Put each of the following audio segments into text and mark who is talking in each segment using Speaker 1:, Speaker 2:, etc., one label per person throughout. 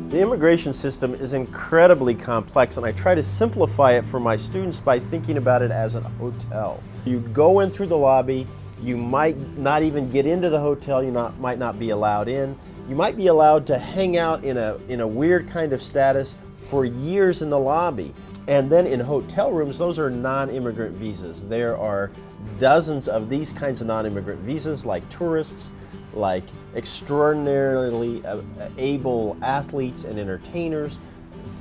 Speaker 1: The immigration system is incredibly complex, and I try to simplify it for my students by thinking about it as a hotel. You go in through the lobby, you might not even get into the hotel, you might not be allowed in. You might be allowed to hang out in a weird kind of status for years in the lobby. And then in hotel rooms, those are non-immigrant visas. There are dozens of these kinds of non-immigrant visas, like tourists, like extraordinarily able athletes and entertainers,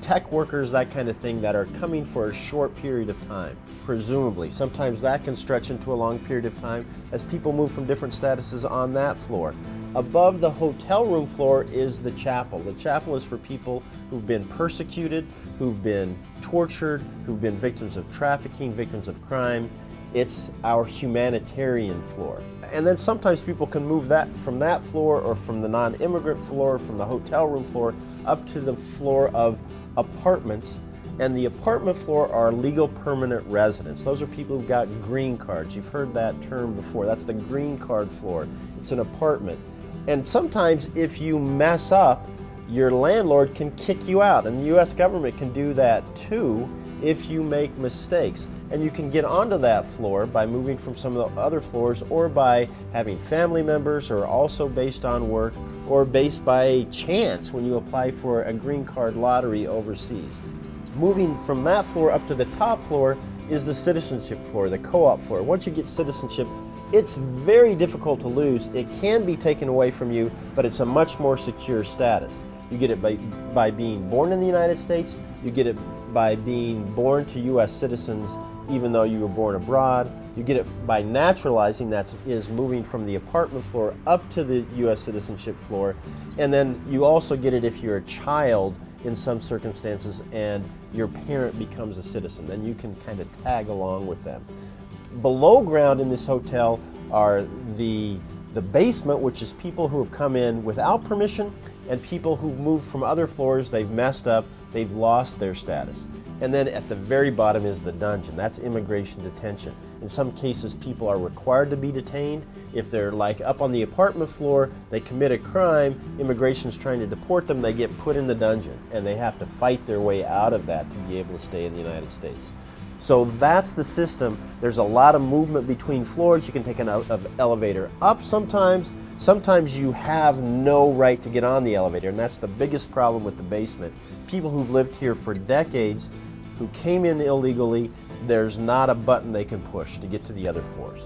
Speaker 1: tech workers, that kind of thing, that are coming for a short period of time, presumably. Sometimes that can stretch into a long period of time as people move from different statuses on that floor. Above the hotel room floor is the chapel. The chapel is for people who've been persecuted, who've been tortured, who've been victims of trafficking, victims of crime. It's our humanitarian floor. And then sometimes people can move that from that floor, or from the non-immigrant floor, from the hotel room floor, up to the floor of apartments. And the apartment floor are legal permanent residents. Those are people who've got green cards. You've heard that term before. That's the green card floor. It's an apartment. And sometimes if you mess up, your landlord can kick you out, and the U.S. government can do that too if you make mistakes. And you can get onto that floor by moving from some of the other floors, or by having family members, or also based on work, or based by chance when you apply for a green card lottery overseas. Moving from that floor up to the top floor is the citizenship floor, the co-op floor. Once you get citizenship, it's very difficult to lose. It can be taken away from you, but it's a much more secure status. You get it by being born in the United States. You get it by being born to U.S. citizens, even though you were born abroad. You get it by naturalizing, that is moving from the apartment floor up to the U.S. citizenship floor. And then you also get it if you're a child in some circumstances and your parent becomes a citizen. Then you can kind of tag along with them. Below ground in this hotel are the basement, which is people who have come in without permission, and people who've moved from other floors. They've messed up, they've lost their status. And then at the very bottom is the dungeon. That's immigration detention. In some cases, people are required to be detained. If they're like up on the apartment floor, they commit a crime, immigration's trying to deport them, they get put in the dungeon, and they have to fight their way out of that to be able to stay in the United States. So that's the system. There's a lot of movement between floors. You can take an elevator up sometimes. Sometimes you have no right to get on the elevator, and that's the biggest problem with the basement. People who've lived here for decades, who came in illegally, there's not a button they can push to get to the other floors.